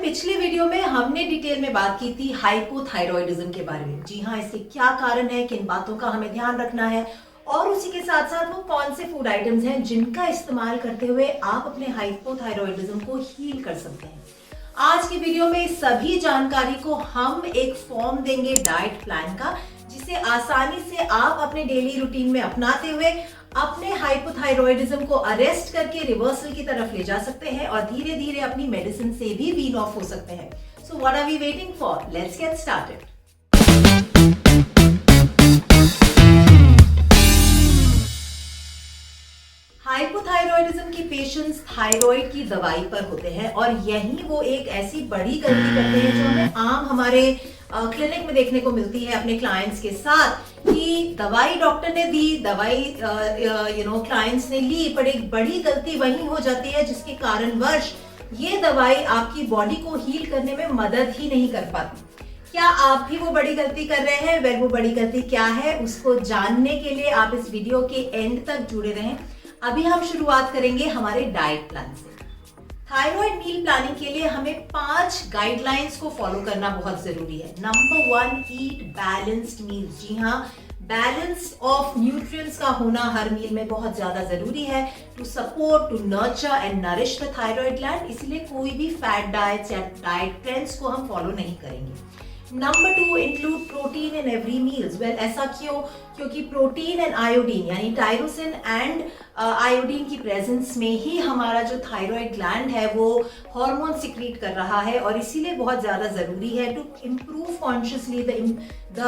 पिछले वीडियो में हमने डिटेल में बात की थी हाइपोथायरॉयडिज्म के बारे में। जी हाँ, इसके क्या कारण है, किन बातों का हमें ध्यान रखना है और उसी के साथ साथ वो कौन से फूड आइटम्स हैं जिनका इस्तेमाल करते हुए आप अपने हाइपोथायरॉयडिज्म को हील कर सकते हैं। आज की वीडियो में सभी जानकारी को हम एक फॉर्म देंगे डाइट प्लान का, जिसे आसानी से आप अपने डेली रूटीन में अपनाते हुए अपने हाइपोथायरॉयडिज्म को अरेस्ट करके रिवर्सल की तरफ ले जा सकते हैं और धीरे धीरे अपनी मेडिसिन से भी वीन ऑफ हो सकते हैं। So what are we waiting for? Let's get started. Hypothyroidism के पेशेंट्स थायराइड की दवाई पर होते हैं और यही वो एक ऐसी बड़ी गलती करते हैं जो हमें आम हमारे क्लिनिक में देखने को मिलती है अपने क्लाइंट्स के साथ, कि दवाई डॉक्टर ने दी, दवाई क्लाइंट्स ने ली, पर एक बड़ी गलती वही हो जाती है जिसके कारणवश ये दवाई आपकी बॉडी को हील करने में मदद ही नहीं कर पाती। क्या आप भी वो बड़ी गलती कर रहे हैं? वेल, वो बड़ी गलती क्या है उसको जानने के लिए आप इस वीडियो के एंड तक जुड़े रहें। अभी हम शुरुआत करेंगे हमारे डाइट प्लान से। थायराइड मील प्लानिंग के लिए हमें 5 गाइडलाइंस को फॉलो करना बहुत जरूरी है। नंबर 1, ईट बैलेंस्ड मील। जी हाँ, बैलेंस ऑफ न्यूट्रिएंट्स का होना हर मील में बहुत ज्यादा जरूरी है to support, to nurture and nourish the thyroid gland. इसलिए कोई भी फैट डाइट्स या डाइट ट्रेंड्स को हम फॉलो नहीं करेंगे। Number 2, include protein in every meals. Well, ऐसा क्यों? क्योंकि प्रोटीन एंड आयोडीन यानी टायरोसिन एंड आयोडीन की प्रेजेंस में ही हमारा जो थायराइड ग्लैंड है वो हार्मोन सिक्रीट कर रहा है और इसीलिए बहुत ज्यादा जरूरी है to improve consciously the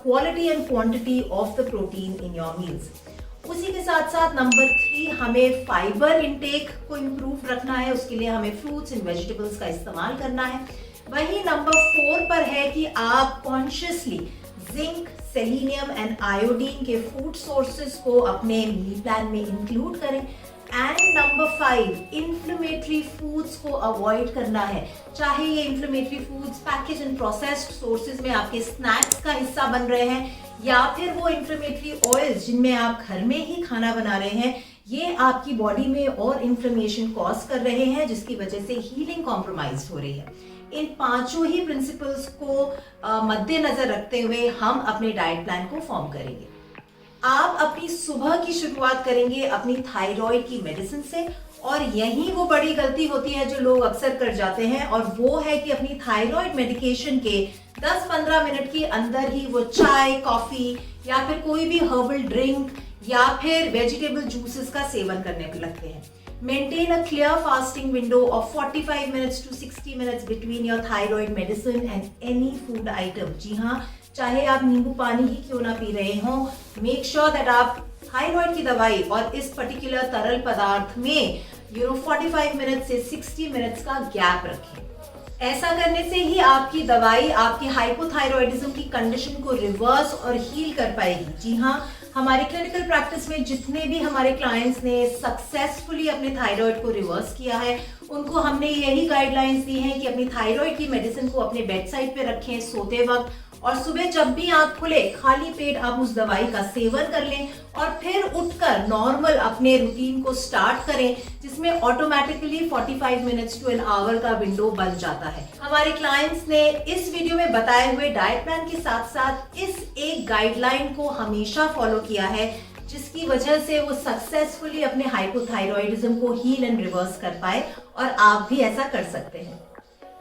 quality and quantity of the protein in your meals. उसी के साथ साथ नंबर 3, हमें फाइबर इंटेक को इम्प्रूव रखना है। उसके लिए हमें फ्रूट्स एंड वेजिटेबल्स का इस्तेमाल करना है। वही नंबर 4 पर है कि आप consciously zinc, selenium and iodine के फूड सोर्सेज को अपने मील प्लान में इंक्लूड करें। एंड नंबर 5, इन्फ्लेमेटरी फूड्स को अवॉइड करना है। चाहे ये inflammatory foods package and processed sources में आपके स्नैक्स का हिस्सा बन रहे हैं या फिर वो इन्फ्लेमेटरी ऑयल्स जिनमें आप घर में ही खाना बना रहे हैं, ये आपकी बॉडी में और इन्फ्लेमेशन कॉज कर रहे हैं जिसकी वजह से हीलिंग कॉम्प्रोमाइज हो रही है। इन 5 ही प्रिंसिपल्स को मद्देनजर रखते हुए हम अपने डाइट प्लान को फॉर्म करेंगे। आप अपनी सुबह की शुरुआत करेंगे अपनी थायराइड की मेडिसिन से और यही वो बड़ी गलती होती है जो लोग अक्सर कर जाते हैं, और वो है कि अपनी थायराइड मेडिकेशन के 10-15 मिनट के अंदर ही वो चाय, कॉफी या फिर कोई भी हर्बल ड्रिंक या फिर वेजिटेबल जूसेस का सेवन करने लगते हैं। Maintain a clear fasting window of 45 minutes to 60 minutes between your thyroid medicine and any food item. जी हाँ, चाहे आप नींबू पानी ही क्यों ना पी रहे हो, make sure that आप थायराइड की दवाई और इस पर्टिकुलर तरल पदार्थ में 45 मिनट से 60 मिनट्स का गैप रखें। ऐसा करने से ही आपकी दवाई आपकी हाइपोथायरॉयडिज्म की कंडीशन को रिवर्स और हील कर पाएगी। जी हाँ, हमारे क्लिनिकल प्रैक्टिस में जितने भी हमारे क्लाइंट्स ने सक्सेसफुली अपने थायराइड को रिवर्स किया है, उनको हमने यही गाइडलाइंस दी हैं कि अपनी थायराइड की मेडिसिन को अपने बेड साइड पे रखें सोते वक्त, और सुबह जब भी आंख खुले खाली पेट आप उस दवाई का सेवन कर लें और फिर उठकर नॉर्मल अपने रूटीन को स्टार्ट करें, जिसमें automatically 45 minutes to an hour का विंडो बन जाता है। हमारे क्लाइंट्स ने इस वीडियो में बताए हुए डाइट प्लान के साथ साथ इस एक गाइडलाइन को हमेशा फॉलो किया है, जिसकी वजह से वो सक्सेसफुली अपने हाइपोथायरॉयडिज्म को हील एंड रिवर्स कर पाए, और आप भी ऐसा कर सकते हैं।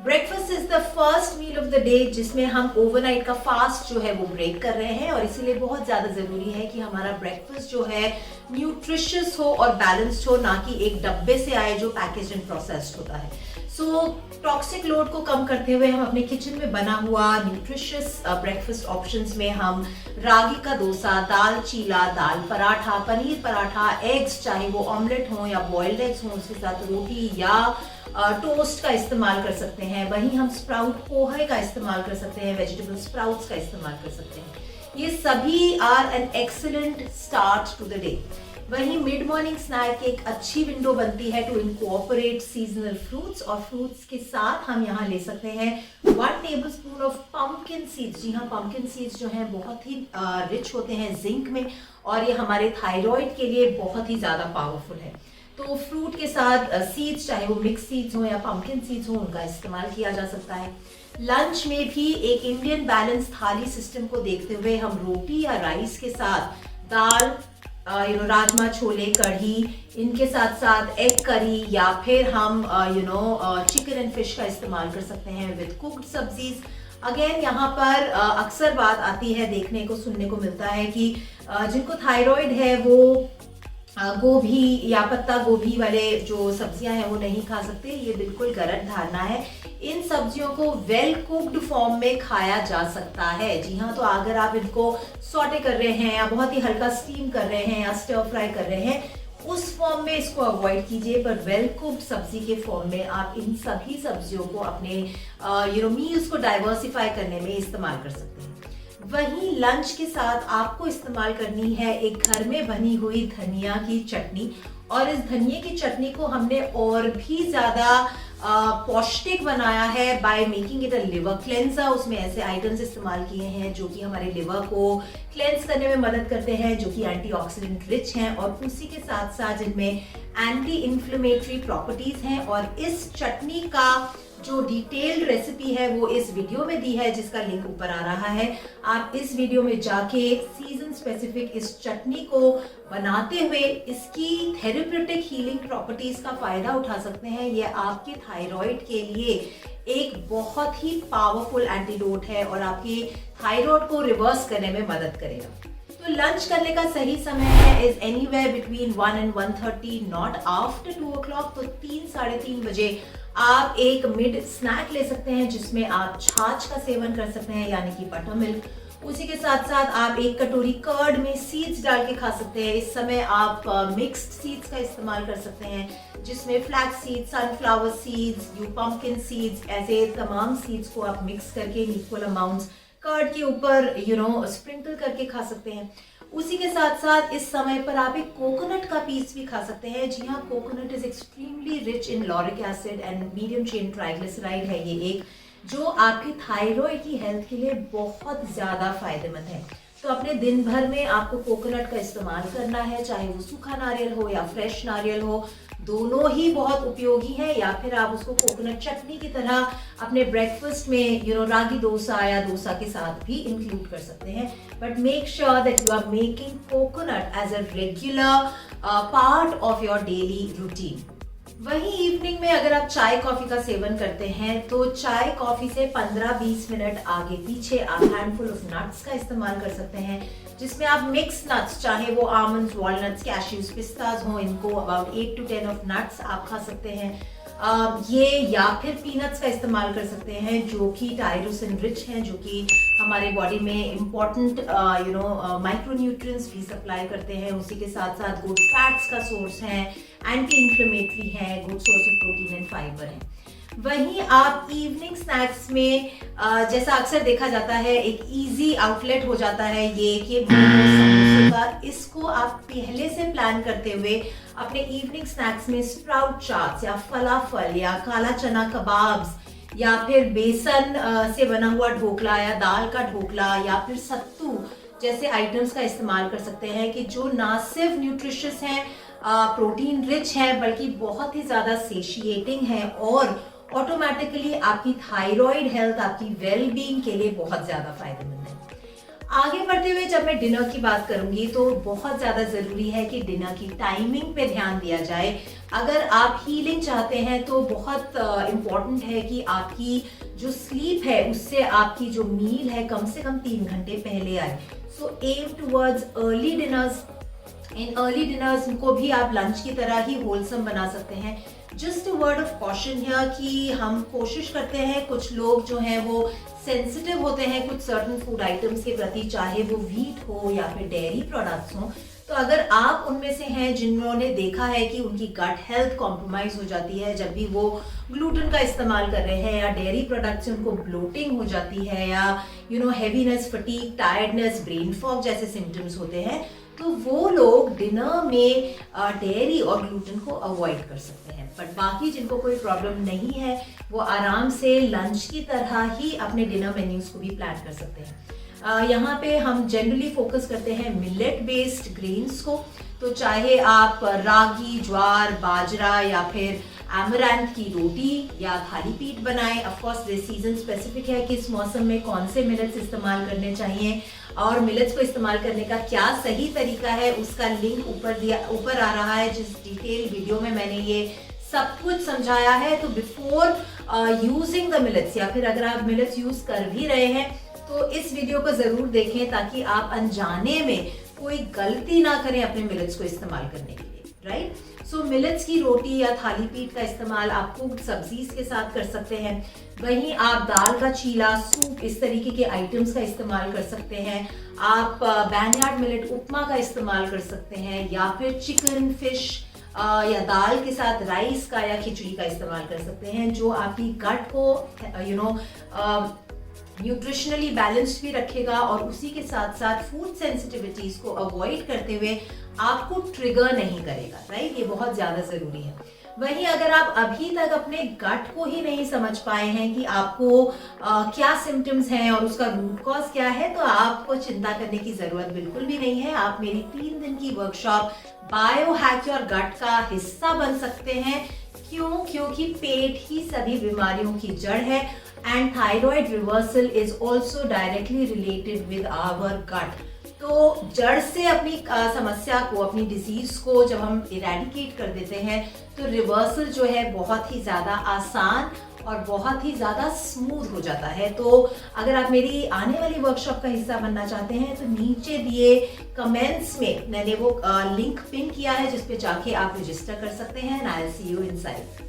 Breakfast is the first meal of the day, जिसमें हम ओवरनाइट का फास्ट जो है वो ब्रेक कर रहे हैं, और इसीलिए बहुत ज्यादा जरूरी है कि हमारा ब्रेकफास्ट जो है न्यूट्रिशियस हो और बैलेंस्ड हो, ना कि एक डब्बे से आए जो पैकेज एंड प्रोसेस्ड होता है। सो टॉक्सिक लोड को कम करते हुए हम अपने किचन में बना हुआ न्यूट्रिशियस ब्रेकफास्ट ऑप्शंस में हम रागी का डोसा, दाल चीला, दाल पराठा, पनीर पराठा, एग्स, चाहे वो ऑमलेट हो या बॉइल्ड एग्स हो, उसके साथ रोटी या टोस्ट का इस्तेमाल कर सकते हैं। वहीं हम स्प्राउट पोहे का इस्तेमाल कर सकते हैं, वेजिटेबल स्प्राउट्स का इस्तेमाल कर सकते हैं। ये सभी are an excellent start to the day. वहीं मिड मॉर्निंग स्नैक की एक अच्छी विंडो बनती है टू इनकॉर्पोरेट सीजनल फ्रूट्स, और फ्रूट्स के साथ हम यहाँ ले सकते हैं 1 टेबलस्पून ऑफ पंपकिन सीड्स। जी हाँ, पंपकिन सीड्स जो हैं बहुत ही रिच होते हैं जिंक में, और ये हमारे थायराइड के लिए बहुत ही ज्यादा पावरफुल है। तो फ्रूट के साथ सीड्स, चाहे वो मिक्स सीड्स हो या पम्पकिन सीड्स हो, उनका इस्तेमाल किया जा सकता है। लंच में भी एक इंडियन बैलेंस थाली सिस्टम को देखते हुए हम रोटी या राइस के साथ दाल, राजमा, छोले, कढ़ी, इनके साथ साथ एग करी या फिर हम चिकन एंड फिश का इस्तेमाल कर सकते हैं विद कुक्ड सब्जीज। अगेन यहाँ पर अक्सर बात आती है, देखने को सुनने को मिलता है कि जिनको थायराइड है वो गोभी या पत्ता गोभी वाले जो सब्जियां हैं वो नहीं खा सकते। ये बिल्कुल गलत धारणा है। इन सब्जियों को वेल कुक्ड फॉर्म में खाया जा सकता है। जी हाँ, तो अगर आप इनको सॉटे कर रहे हैं या बहुत ही हल्का स्टीम कर रहे हैं या स्टर फ्राई कर रहे हैं, उस फॉर्म में इसको अवॉइड कीजिए। पर वेल कुक्ड सब्जी के फॉर्म में आप इन सभी सब्जियों को अपने मील्स को डाइवर्सिफाई करने में इस्तेमाल कर सकते हैं। वहीं लंच के साथ आपको इस्तेमाल करनी है एक घर में बनी हुई धनिया की चटनी, और इस धनिया की चटनी को हमने और भी ज्यादा पौष्टिक बनाया है by making it a liver cleanser. उसमें ऐसे आइटम्स इस्तेमाल किए हैं जो कि हमारे लिवर को क्लेंस करने में मदद करते हैं, जो कि एंटीऑक्सीडेंट रिच हैं, और उसी के साथ साथ इनमें एंटी इन्फ्लेमेटरी प्रॉपर्टीज हैं। और इस चटनी का जो डिटेल्ड रेसिपी है वो इस वीडियो में दी है, जिसका लिंक ऊपर आ रहा है। आप इस वीडियो में जाके सीजन स्पेसिफिक इस चटनी को बनाते हुए इसकी थेरेप्यूटिक हीलिंग प्रॉपर्टीज का फायदा उठा सकते हैं। ये आपके थायराइड के लिए एक बहुत ही पावरफुल एंटीडोट है और आपकी थायराइड को रिवर्स करने में मदद करेगा। तो लंच करने का सही समय है is anywhere between 1 and 1:30, not after 2 o'clock। तो 3-3:30 बजे आप एक मिड स्नैक ले सकते हैं, जिसमें आप छाछ का सेवन कर सकते हैं, यानी कि बटर मिल्क। उसी के साथ साथ आप एक कटोरी कर्ड में सीड्स डाल के खा सकते हैं। इस समय आप मिक्स्ड सीड्स का इस्तेमाल कर सकते हैं, जिसमें flax seeds, sunflower seeds, pumpkin seeds, ऐसे तमाम सीड्स को आप मिक्स करके इक्वल अमाउंट्स कर्ड के ऊपर स्प्रिंकल करके खा सकते हैं। उसी के साथ साथ इस समय पर आप एक कोकोनट का पीस भी खा सकते हैं। जी हाँ, coconut is extremely rich in lauric acid and medium chain triglyceride है ये एक, जो आपकी थायराइड की हेल्थ के लिए बहुत ज्यादा फायदेमंद है। तो अपने दिन भर में आपको कोकोनट का इस्तेमाल करना है, चाहे वो सूखा नारियल हो या फ्रेश नारियल हो, दोनों ही बहुत उपयोगी है। या फिर आप उसको कोकोनट चटनी की तरह अपने ब्रेकफास्ट में रागी डोसा या डोसा के साथ भी इंक्लूड कर सकते हैं। But make sure that you are making coconut as a regular part of your daily routine. वहीं इवनिंग में अगर आप चाय कॉफी का सेवन करते हैं, तो चाय कॉफी से 15-20 मिनट आगे पीछे आप हैंडफुल ऑफ नट्स का इस्तेमाल कर सकते हैं, जिसमें आप मिक्स नट्स, चाहे वो आमंड्स, वॉलनट्स, कैश्यूज, पिस्ताज हो, इनको अबाउट 8 to 10 ऑफ नट्स आप खा सकते हैं। ये या फिर पीनट्स का इस्तेमाल कर सकते हैं, जो कि टायरोसिन रिच हैं, जो कि हमारे बॉडी में इम्पॉर्टेंट माइक्रोन्यूट्रिएंट्स भी सप्लाई करते हैं। उसी के साथ साथ गुड फैट्स का सोर्स है, एंटी इन्फ्लेमेटरी है, good source of protein and fibre है। वहीं आप इवनिंग स्नैक्स में जैसा अक्सर देखा जाता है, एक इजी आउटलेट हो जाता है ये कि समोसे का। इसको आप पहले से प्लान करते हुए अपने इवनिंग स्नैक्स में स्प्राउट चाट्स या फलाफल या काला चना कबाब्स या फिर बेसन से बना हुआ ढोकला या दाल का ढोकला या फिर सत्तू जैसे आइटम्स का इस्तेमाल कर सकते हैं, कि जो ना सिर्फ न्यूट्रिशियस हैं, प्रोटीन रिच है, बल्कि बहुत ही ज्यादा सेशिएटिंग है और ऑटोमेटिकली आपकी थायराइड हेल्थ, आपकी वेल बीइंग के लिए बहुत ज्यादा फायदेमंद है। आगे बढ़ते हुए जब मैं डिनर की बात करूंगी, तो बहुत ज्यादा जरूरी है कि डिनर की टाइमिंग पे ध्यान दिया जाए। अगर आप हीलिंग चाहते हैं तो बहुत इम्पोर्टेंट है कि आपकी जो स्लीप है उससे आपकी जो मील है कम से कम 3 घंटे पहले आए। So aim towards early dinners. इन अर्ली डिनर्स को भी आप लंच की तरह ही होलसम बना सकते हैं। Just a word of caution here कि हम कोशिश करते हैं, कुछ लोग जो हैं वो सेंसिटिव होते हैं कुछ सर्टन फूड आइटम्स के प्रति, चाहे वो व्हीट हो या फिर डेयरी प्रोडक्ट्स हो। तो अगर आप उनमें से हैं जिन्होंने देखा है कि उनकी गट हेल्थ कॉम्प्रोमाइज हो जाती है जब भी वो ग्लूटेन का इस्तेमाल कर रहे हैं, या डेयरी प्रोडक्ट से उनको ब्लोटिंग हो जाती है, या heaviness, fatigue, tiredness, brain fog जैसे सिम्टम्स होते हैं, तो वो लोग डिनर में डेयरी और ग्लूटेन को अवॉइड कर सकते हैं। बट बाकी जिनको कोई प्रॉब्लम नहीं है, वो आराम से लंच की तरह ही अपने डिनर मेन्यूज को भी प्लान कर सकते हैं। यहाँ पे हम जनरली फोकस करते हैं मिलेट बेस्ड ग्रेन्स को। तो चाहे आप रागी, ज्वार, बाजरा या फिर एमरैंथ की रोटी या थाली पीठ बनाएं। ऑफ कोर्स ये सीजन स्पेसिफिक है कि इस मौसम में कौन से मिलेट्स इस्तेमाल करने चाहिए और मिलेट्स को इस्तेमाल करने का क्या सही तरीका है, उसका लिंक ऊपर आ रहा है, जिस डिटेल वीडियो में मैंने ये सब कुछ समझाया है। तो बिफोर यूजिंग द मिलेट्स या फिर अगर आप मिलेट्स यूज कर भी रहे हैं तो इस वीडियो को जरूर देखें ताकि आप अनजाने में कोई गलती ना करें अपने मिलेट्स को इस्तेमाल करने के लिए, राइट। सो मिलेट्स की रोटी या थाली पीठ का इस्तेमाल आप कुक सब्जीज के साथ कर सकते हैं। वहीं आप दाल का चीला, सूप, इस तरीके के आइटम्स का इस्तेमाल कर सकते हैं। आप बैनयार्ड मिलेट उपमा का इस्तेमाल कर सकते हैं या फिर चिकन, फिश या दाल के साथ राइस का या खिचड़ी का इस्तेमाल कर सकते हैं, जो आपकी गट को न्यूट्रिशनली बैलेंस्ड भी रखेगा और उसी के साथ साथ फूड सेंसिटिविटीज को अवॉइड करते हुए आपको ट्रिगर नहीं करेगा, राइट। ये बहुत ज्यादा जरूरी है। वहीं अगर आप अभी तक अपने गट को ही नहीं समझ पाए हैं कि आपको क्या सिम्टम्स हैं और उसका रूट कॉज क्या है, तो आपको चिंता करने की जरूरत बिल्कुल भी नहीं है। आप मेरी 3 दिन की workshop bio hack your gut का हिस्सा बन सकते हैं। क्यों? क्योंकि पेट ही सभी बीमारियों की जड़ है and thyroid reversal is also directly related with our gut. तो जड़ से अपनी समस्या को, अपनी डिजीज को जब हम इरेडिकेट कर देते हैं तो रिवर्सल जो है बहुत ही ज्यादा आसान और बहुत ही ज्यादा स्मूथ हो जाता है। तो अगर आप मेरी आने वाली वर्कशॉप का हिस्सा बनना चाहते हैं तो नीचे दिए कमेंट्स में मैंने वो लिंक पिन किया है जिस पे जाके आप रजिस्टर कर सकते हैं and I will see you inside.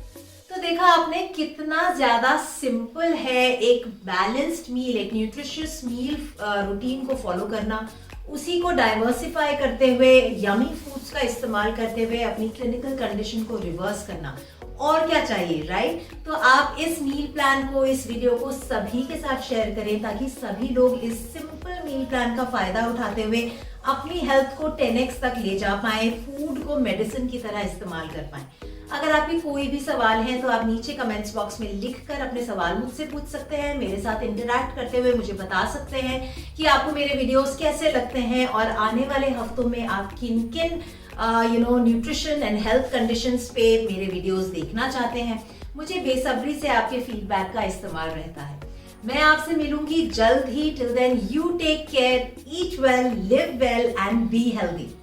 तो देखा आपने कितना ज्यादा सिंपल है एक बैलेंस्ड मील, एक न्यूट्रिशियस मील रूटीन को फॉलो करना, उसी को डाइवर्सिफाई करते हुए, यमी फूड्स का इस्तेमाल करते हुए अपनी क्लिनिकल कंडीशन को रिवर्स करना। और क्या चाहिए, राइट। तो आप इस मील प्लान को, इस वीडियो को सभी के साथ शेयर करें ताकि सभी लोग इस सिंपल मील प्लान का फायदा उठाते हुए अपनी हेल्थ को 10x तक ले जा पाए, फूड को मेडिसिन की तरह इस्तेमाल कर पाए। अगर आपके कोई भी सवाल है तो आप नीचे कमेंट्स बॉक्स में लिखकर अपने सवाल मुझसे पूछ सकते हैं। मेरे साथ इंटरैक्ट करते हुए मुझे बता सकते हैं कि आपको मेरे वीडियोस कैसे लगते हैं और आने वाले हफ्तों में आप किन किन न्यूट्रिशन एंड हेल्थ कंडीशंस पे मेरे वीडियोस देखना चाहते हैं। मुझे बेसब्री से आपके फीडबैक का इस्तेमाल रहता है। मैं आपसे मिलूंगी जल्द ही। Till then you take care, eat well, live well and be healthy.